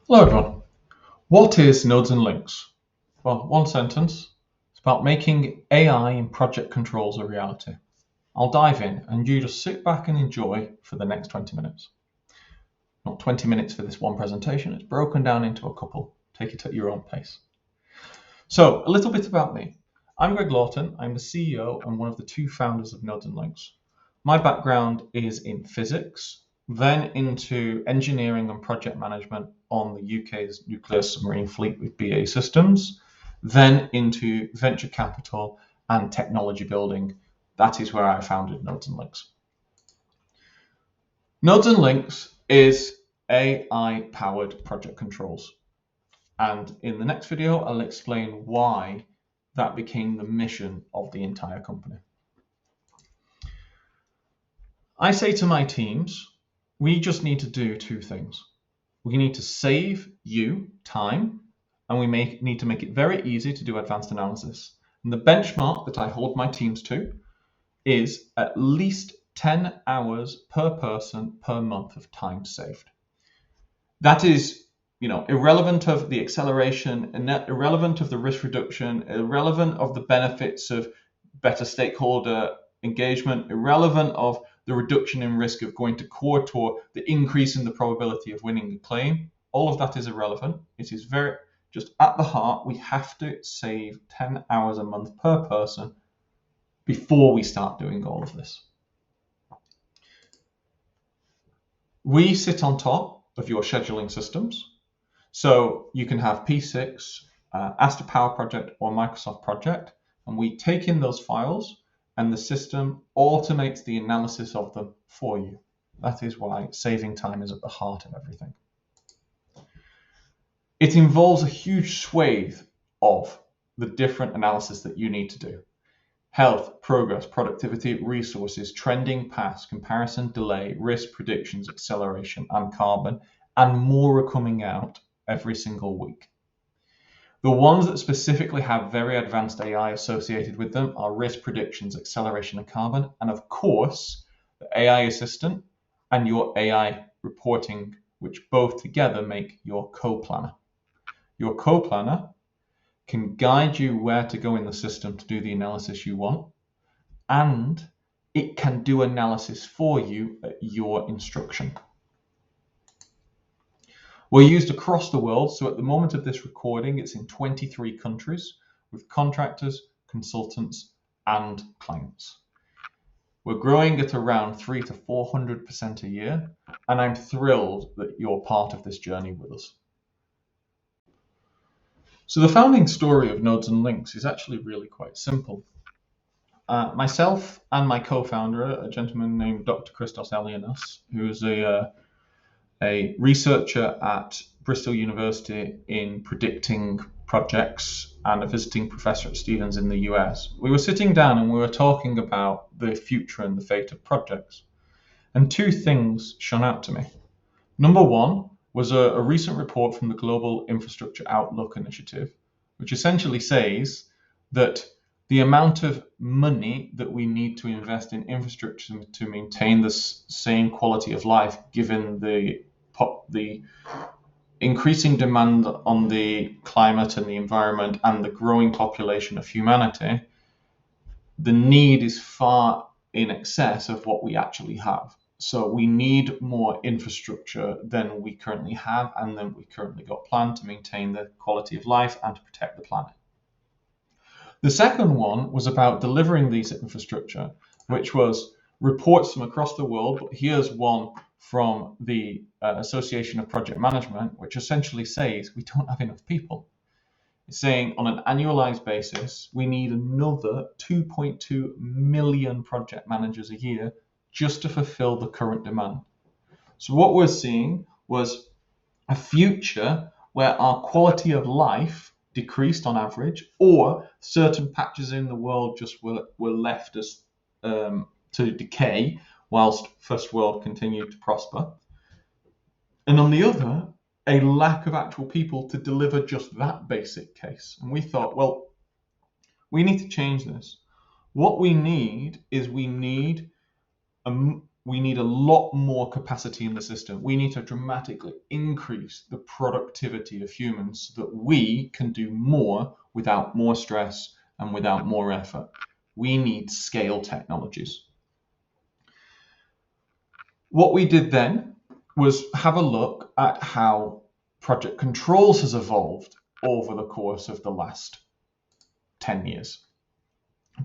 Hello everyone. What is nodes and links? Well, one sentence. It's about making AI in project controls a reality. I'll dive in and you just sit back and enjoy for the next 20 minutes. Not 20 minutes for this one presentation, it's broken down into a couple. Take it at your own pace. So, a little bit about me. I'm Greg Lawton, I'm the CEO and one of the two founders of Nodes and Links. My background is in physics, then into engineering and project management on the UK's nuclear submarine fleet with BAE Systems, then into venture capital and technology building. That is where I founded Nodes and Links. Nodes and Links is AI powered project controls. And in the next video, I'll explain why that became the mission of the entire company. I say to my teams, we just need to do two things. We need to save you time, and we need to make it very easy to do advanced analysis. And the benchmark that I hold my teams to is at least 10 hours per person per month of time saved. That is, irrelevant of the acceleration, irrelevant of the risk reduction, irrelevant of the benefits of better stakeholder engagement, irrelevant of the reduction in risk of going to court or the increase in the probability of winning a claim. All of that is irrelevant. It is very just at the heart, we have to save 10 hours a month per person before we start doing all of this. We sit on top of your scheduling systems. So you can have P6, Astra Power Project or Microsoft Project, and we take in those files and the system automates the analysis of them for you. That is why saving time is at the heart of everything. It involves a huge swathe of the different analysis that you need to do. Health, progress, productivity, resources, trending paths, comparison, delay, risk predictions, acceleration, and carbon, and more are coming out every single week. The ones that specifically have very advanced AI associated with them are risk predictions, acceleration, and carbon, and of course, the AI assistant and your AI reporting, which both together make your co-planner. Your co-planner can guide you where to go in the system to do the analysis you want, and it can do analysis for you at your instruction. We're used across the world, so at the moment of this recording, it's in 23 countries with contractors, consultants, and clients. We're growing at around 300 to 400% a year, and I'm thrilled that you're part of this journey with us. So the founding story of Nodes and Links is actually really quite simple. Myself and my co-founder, a gentleman named Dr. Christos Elianos, who is a researcher at Bristol University in predicting projects and a visiting professor at Stevens in the US. We were sitting down and we were talking about the future and the fate of projects. And two things shone out to me. Number one was a recent report from the Global Infrastructure Outlook Initiative, which essentially says that the amount of money that we need to invest in infrastructure to maintain the same quality of life, given the increasing demand on the climate and the environment and the growing population of humanity, the need is far in excess of what we actually have. So we need more infrastructure than we currently have and than we currently got planned to maintain the quality of life and to protect the planet. The second one was about delivering these infrastructure, which was reports from across the world, but here's one from the Association of Project Management, which essentially says we don't have enough people. It's saying on an annualized basis, we need another 2.2 million project managers a year just to fulfill the current demand. So what we're seeing was a future where our quality of life decreased on average, or certain patches in the world just were left as to decay whilst first world continued to prosper. And on the other, a lack of actual people to deliver just that basic case. And we thought, well, we need to change this. What we need is we need a lot more capacity in the system. We need to dramatically increase the productivity of humans so that we can do more without more stress and without more effort. We need scale technologies. What we did then was have a look at how project controls has evolved over the course of the last 10 years.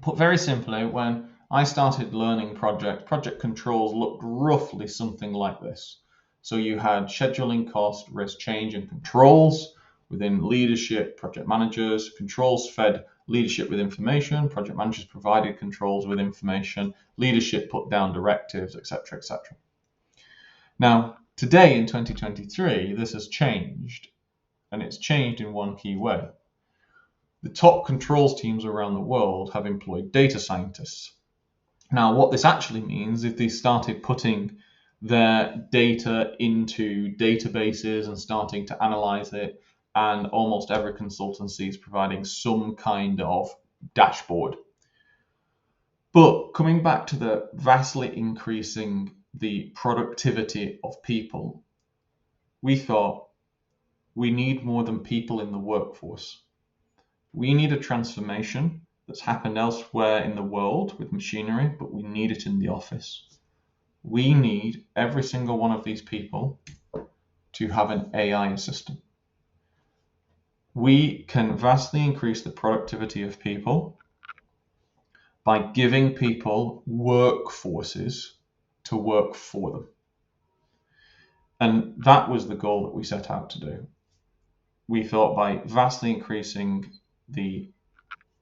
Put very simply, when I started learning project controls looked roughly something like this. So you had scheduling, cost, risk, change, and controls within leadership, project managers. Controls fed leadership with information, project managers provided controls with information, leadership put down directives, etc., etc. Now, today in 2023, this has changed, and it's changed in one key way. The top controls teams around the world have employed data scientists. Now, what this actually means is they started putting their data into databases and starting to analyze it, and almost every consultancy is providing some kind of dashboard. But coming back to the vastly increasing the productivity of people, we thought we need more than people in the workforce. We need a transformation that's happened elsewhere in the world with machinery, but we need it in the office. We need every single one of these people to have an AI assistant. We can vastly increase the productivity of people by giving people workforces to work for them. And that was the goal that we set out to do. We thought by vastly increasing the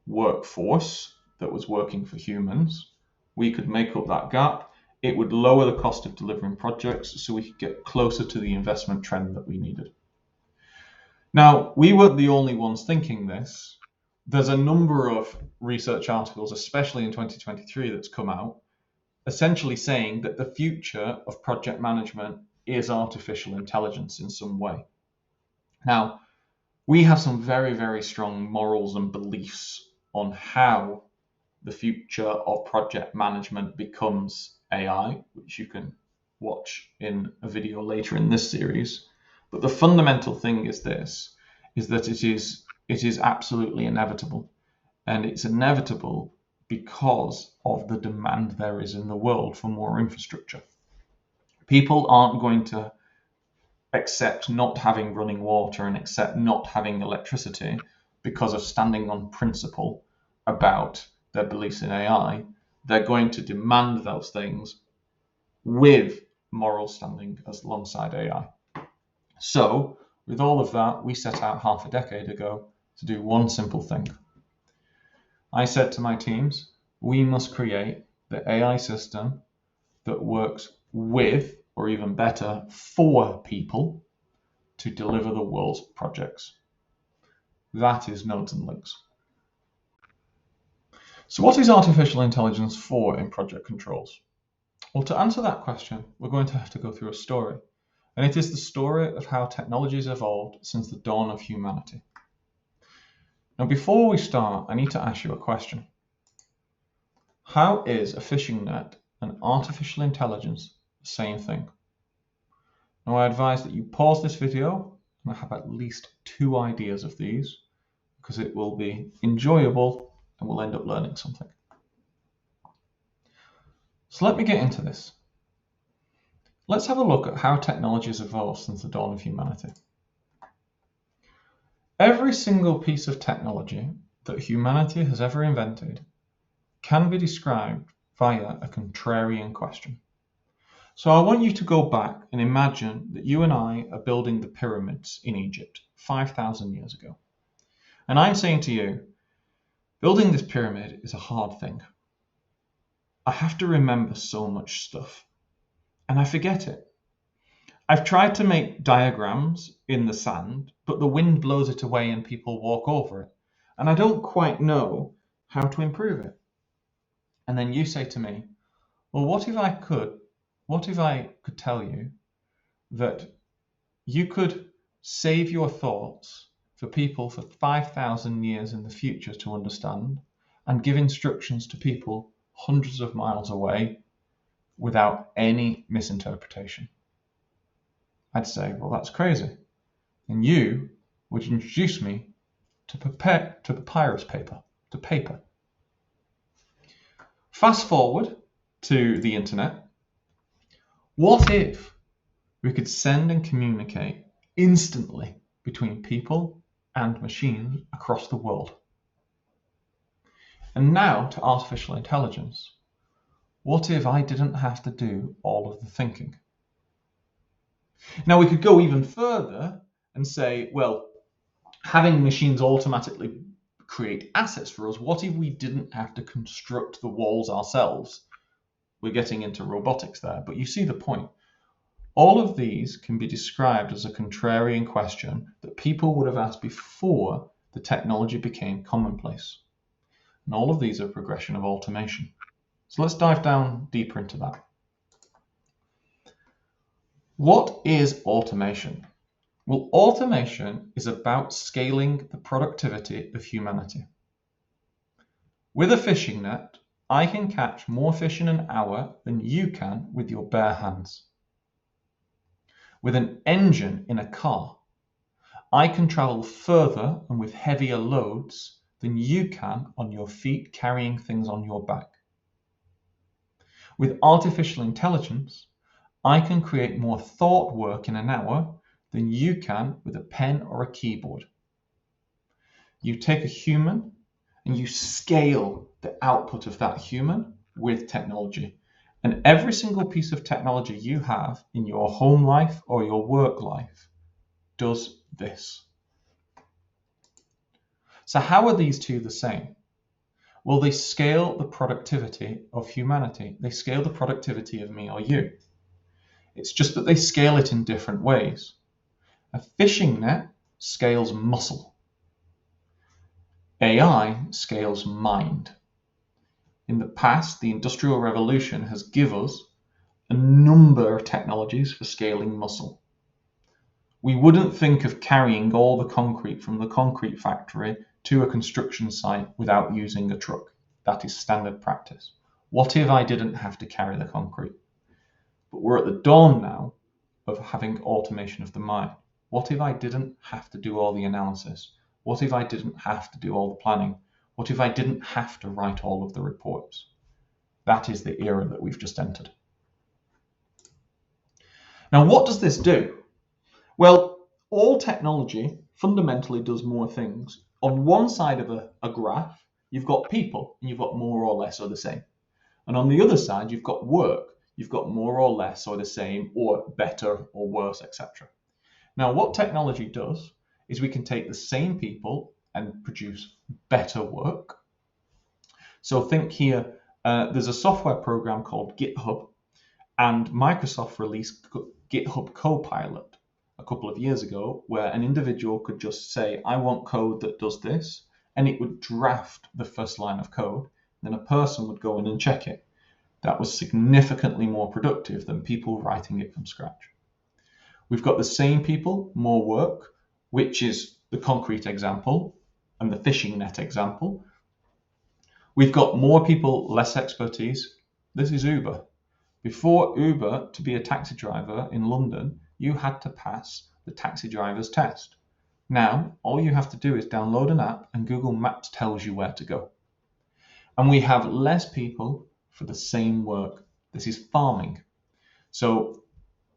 workforce that was working for humans, we could make up that gap. It would lower the cost of delivering projects so we could get closer to the investment trend that we needed. Now, we weren't the only ones thinking this. There's a number of research articles, especially in 2023, that's come out, essentially saying that the future of project management is artificial intelligence in some way. Now, we have some very, very strong morals and beliefs on how the future of project management becomes AI, which you can watch in a video later in this series. But the fundamental thing is this, is that it is absolutely inevitable. And it's inevitable because of the demand there is in the world for more infrastructure. People aren't going to accept not having running water and accept not having electricity because of standing on principle about their beliefs in AI. They're going to demand those things with moral standing alongside AI. So, with all of that, we set out half a decade ago to do one simple thing. I said to my teams, we must create the AI system that works with, or even better, for people to deliver the world's projects. That is nodes and links. So what is artificial intelligence for in project controls? Well, to answer that question, we're going to have to go through a story. And it is the story of how technology has evolved since the dawn of humanity. Now, before we start, I need to ask you a question. How is a fishing net and artificial intelligence the same thing? Now, I advise that you pause this video and I have at least 2 ideas of these because it will be enjoyable and we'll end up learning something. So let me get into this. Let's have a look at how technology has evolved since the dawn of humanity. Every single piece of technology that humanity has ever invented can be described via a contrarian question. So I want you to go back and imagine that you and I are building the pyramids in Egypt 5,000 years ago. And I'm saying to you, building this pyramid is a hard thing. I have to remember so much stuff, and I forget it. I've tried to make diagrams in the sand, but the wind blows it away and people walk over it. And I don't quite know how to improve it. And then you say to me, well, what if I could tell you that you could save your thoughts for people for 5,000 years in the future to understand and give instructions to people hundreds of miles away without any misinterpretation. I'd say, well, that's crazy. And you would introduce me to papyrus paper, to paper. Fast forward to the internet. What if we could send and communicate instantly between people and machines across the world? And now to artificial intelligence. What if I didn't have to do all of the thinking? Now we could go even further and say, well, having machines automatically create assets for us, what if we didn't have to construct the walls ourselves? We're getting into robotics there, but you see the point. All of these can be described as a contrarian question that people would have asked before the technology became commonplace. And all of these are progression of automation. So let's dive down deeper into that. What is automation? Well, automation is about scaling the productivity of humanity. With a fishing net, I can catch more fish in an hour than you can with your bare hands. With an engine in a car, I can travel further and with heavier loads than you can on your feet carrying things on your back. With artificial intelligence, I can create more thought work in an hour than you can with a pen or a keyboard. You take a human and you scale the output of that human with technology. And every single piece of technology you have in your home life or your work life does this. So how are these two the same? Well, they scale the productivity of humanity. They scale the productivity of me or you. It's just that they scale it in different ways. A fishing net scales muscle. AI scales mind. In the past, the Industrial Revolution has given us a number of technologies for scaling muscle. We wouldn't think of carrying all the concrete from the concrete factory to a construction site without using a truck. That is standard practice. What if I didn't have to carry the concrete? But we're at the dawn now of having automation of the mind. What if I didn't have to do all the analysis? What if I didn't have to do all the planning? What if I didn't have to write all of the reports? That is the era that we've just entered. Now, what does this do? Well, all technology fundamentally does more things. On one side of a graph, you've got people, and you've got more or less or the same. And on the other side, you've got work. You've got more or less or the same, or better or worse, etc. Now, what technology does is we can take the same people and produce better work. So think here, there's a software program called GitHub, and Microsoft released GitHub Copilot a couple of years ago, where an individual could just say, I want code that does this, and it would draft the first line of code. Then a person would go in and check it. That was significantly more productive than people writing it from scratch. We've got the same people, more work, which is the concrete example and the fishing net example. We've got more people, less expertise. This is Uber. Before Uber, to be a taxi driver in London, you had to pass the taxi driver's test. Now, all you have to do is download an app and Google Maps tells you where to go. And we have less people for the same work. This is farming. So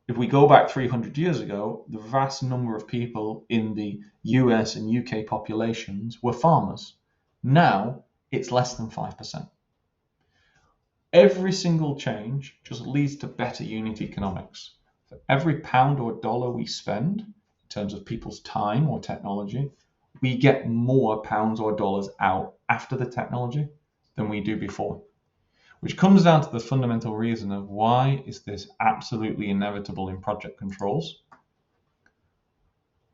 if we go back 300 years ago, the vast number of people in the US and UK populations were farmers. Now it's less than 5%. Every single change just leads to better unit economics. For every pound or dollar we spend in terms of people's time or technology, we get more pounds or dollars out after the technology than we do before. Which comes down to the fundamental reason of why is this absolutely inevitable in project controls?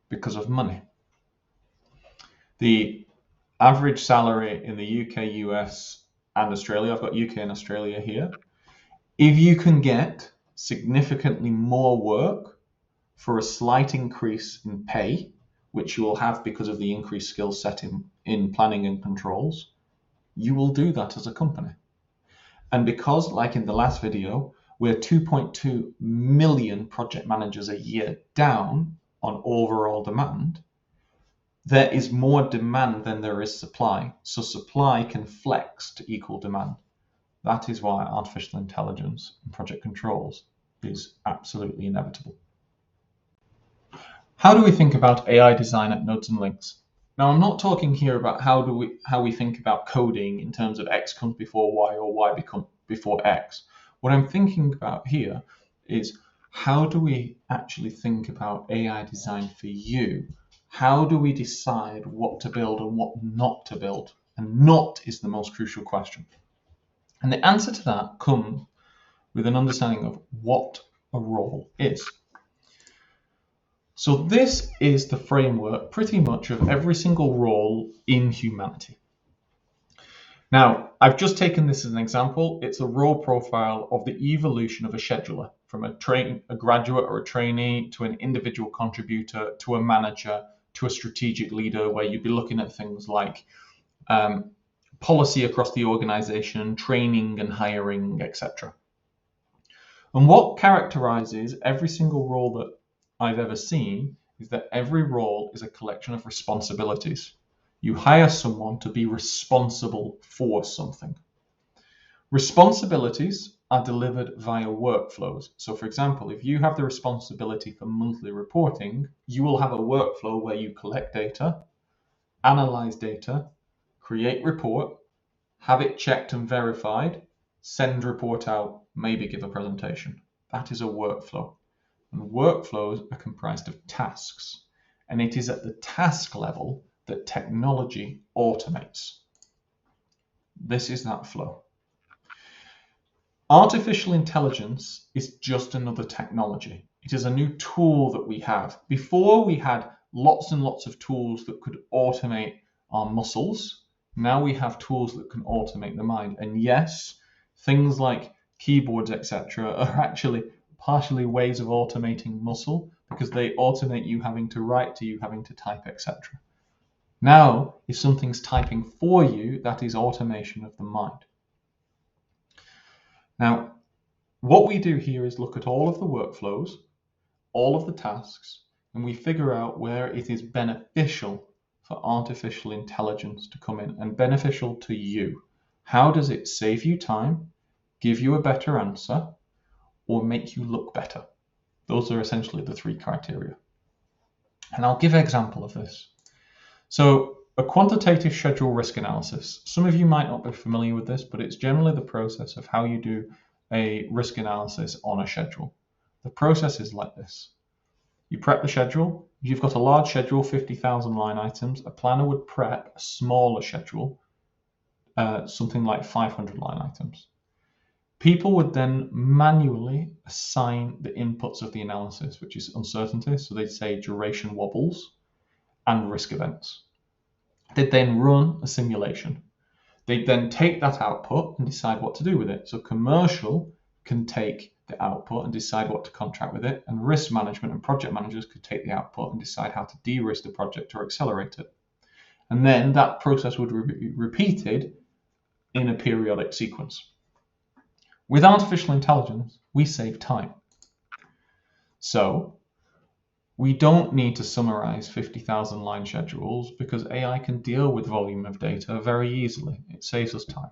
Because of money. The average salary in the UK, US, and Australia, I've got UK and Australia here. If you can get significantly more work for a slight increase in pay, which you will have because of the increased skill set in planning and controls, you will do that as a company. And because, like in the last video, We're 2.2 million project managers a year down on overall demand. There is more demand than there is supply, so supply can flex to equal demand. That is why artificial intelligence and project controls is absolutely inevitable. How do we think about AI design at nodes and links? Now, I'm not talking here about how we think about coding in terms of X comes before Y or Y becomes before X. What I'm thinking about here is how do we actually think about AI design for you? How do we decide what to build and what not to build? And not is the most crucial question. And the answer to that comes with an understanding of what a role is. So this is the framework pretty much of every single role in humanity. Now, I've just taken this as an example. It's a role profile of the evolution of a scheduler from a graduate or a trainee to an individual contributor to a manager to a strategic leader, where you'd be looking at things like policy across the organization, training and hiring, etc. And what characterizes every single role that I've ever seen is that every role is a collection of responsibilities. You hire someone to be responsible for something. Responsibilities are delivered via workflows. So for example, if you have the responsibility for monthly reporting, you will have a workflow where you collect data, analyze data, create report, have it checked and verified, send report out, maybe give a presentation. That is a workflow. And workflows are comprised of tasks. And it is at the task level that technology automates. This is that flow. Artificial intelligence is just another technology. It is a new tool that we have. Before we had lots and lots of tools that could automate our muscles. Now we have tools that can automate the mind. And yes, things like keyboards, etc., are actually partially ways of automating muscle because they automate you having to write to you having to type, etc. Now, if something's typing for you, that is automation of the mind. Now, what we do here is look at all of the workflows, all of the tasks, and we figure out where it is beneficial for artificial intelligence to come in and beneficial to you. How does it save you time, give you a better answer, or make you look better? Those are essentially the three criteria. And I'll give an example of this. So a quantitative schedule risk analysis. Some of you might not be familiar with this, but it's generally the process of how you do a risk analysis on a schedule. The process is like this. You prep the schedule. If you've got a large schedule, 50,000 line items, a planner would prep a smaller schedule, something like 500 line items. People would then manually assign the inputs of the analysis, which is uncertainty. So they'd say duration wobbles and risk events. They'd then run a simulation. They'd then take that output and decide what to do with it. So commercial can take the output and decide what to contract with it, and risk management and project managers could take the output and decide how to de-risk the project or accelerate it. And then that process would be repeated in a periodic sequence. With artificial intelligence, we save time. So we don't need to summarize 50,000 line schedules because AI can deal with volume of data very easily. It saves us time.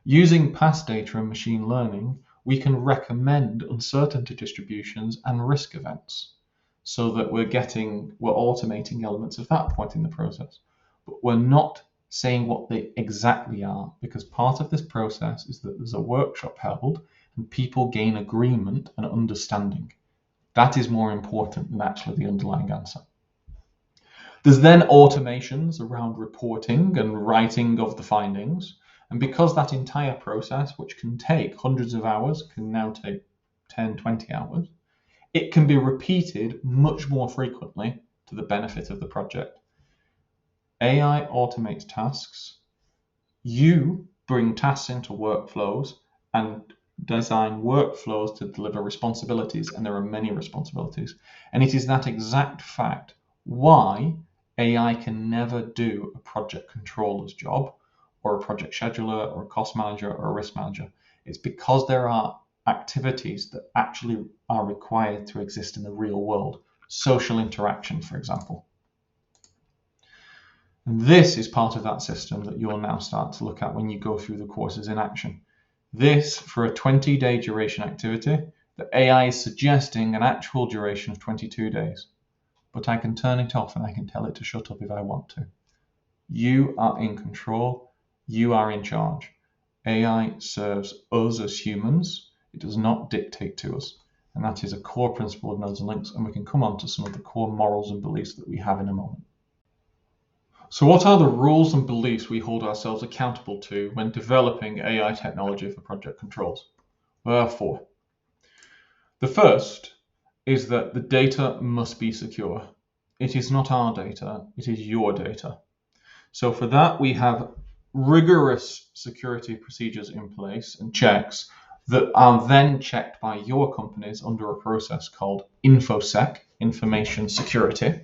Using past data and machine learning, we can recommend uncertainty distributions and risk events so that we're automating elements of that point in the process. But we're not saying what they exactly are, because part of this process is that there's a workshop held and people gain agreement and understanding. That is more important than actually the underlying answer. There's then automations around reporting and writing of the findings. And because that entire process, which can take hundreds of hours, can now take 10, 20 hours, it can be repeated much more frequently to the benefit of the project. AI automates tasks. You bring tasks into workflows and design workflows to deliver responsibilities, and there are many responsibilities. And it is that exact fact why AI can never do a project controller's job or a project scheduler or a cost manager or a risk manager. It's because there are activities that actually are required to exist in the real world. Social interaction, for example. And this is part of that system that you'll now start to look at when you go through the courses in action. This, for a 20-day duration activity, the AI is suggesting an actual duration of 22 days. But I can turn it off and I can tell it to shut up if I want to. You are in control. You are in charge. AI serves us as humans. It does not dictate to us. And that is a core principle of Nodes and Links, and we can come on to some of the core morals and beliefs that we have in a moment. So what are the rules and beliefs we hold ourselves accountable to when developing AI technology for project controls? There are 4. The first is that the data must be secure. It is not our data, it is your data. So for that, we have rigorous security procedures in place and checks that are then checked by your companies under a process called InfoSec, Information Security,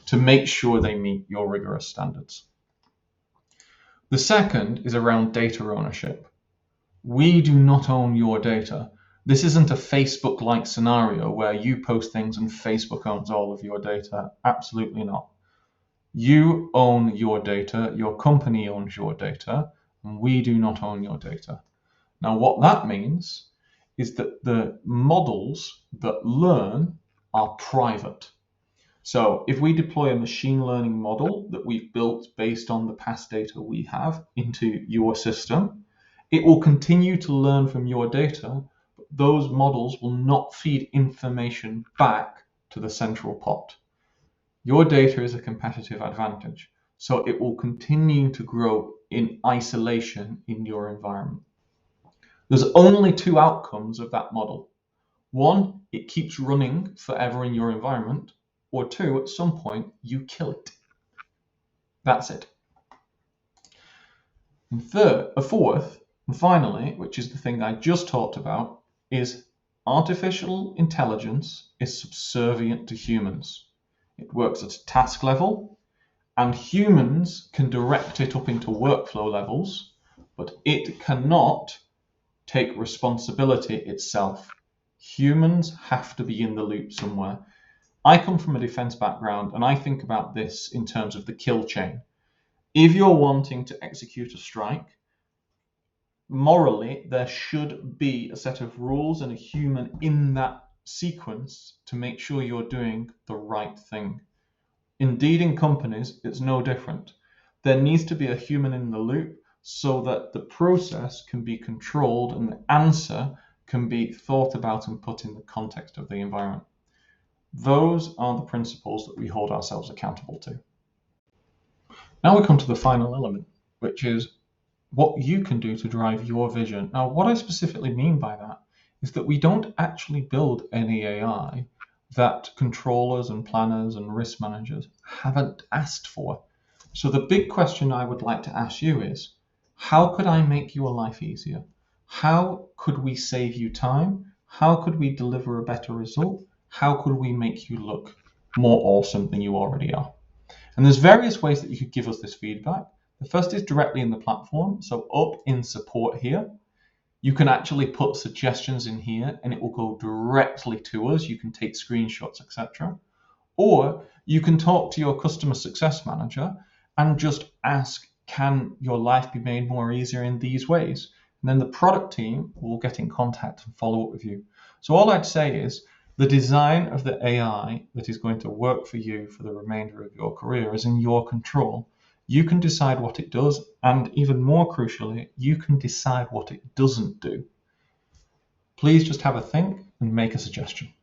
to make sure they meet your rigorous standards. The second is around data ownership. We do not own your data. This isn't a Facebook-like scenario where you post things and Facebook owns all of your data. Absolutely not. You own your data, your company owns your data, and we do not own your data. Now, what that means is that the models that learn are private. So if we deploy a machine learning model that we've built based on the past data we have into your system, it will continue to learn from your data, but those models will not feed information back to the central pot. Your data is a competitive advantage, so it will continue to grow in isolation in your environment. There's only 2 outcomes of that model. 1, it keeps running forever in your environment, or 2, at some point, you kill it. That's it. And fourth, and finally, which is the thing I just talked about, is artificial intelligence is subservient to humans. It works at a task level, and humans can direct it up into workflow levels, but it cannot take responsibility itself. Humans have to be in the loop somewhere. I come from a defense background, and I think about this in terms of the kill chain. If you're wanting to execute a strike, morally, there should be a set of rules and a human in that sequence to make sure you're doing the right thing. Indeed, in companies, it's no different. There needs to be a human in the loop so that the process can be controlled and the answer can be thought about and put in the context of the environment. Those are the principles that we hold ourselves accountable to. Now we come to the final element, which is what you can do to drive your vision. Now, what I specifically mean by that is that we don't actually build any AI that controllers and planners and risk managers haven't asked for. So the big question I would like to ask you is, how could I make your life easier? How could we save you time? How could we deliver a better result? How could we make you look more awesome than you already are? And there's various ways that you could give us this feedback. The first is directly in the platform. So up in support here, you can actually put suggestions in here and it will go directly to us. You can take screenshots, etc. Or you can talk to your customer success manager and just ask, can your life be made more easier in these ways? And then the product team will get in contact and follow up with you. So all I'd say is the design of the AI that is going to work for you for the remainder of your career is in your control. You can decide what it does, and even more crucially, you can decide what it doesn't do. Please just have a think and make a suggestion.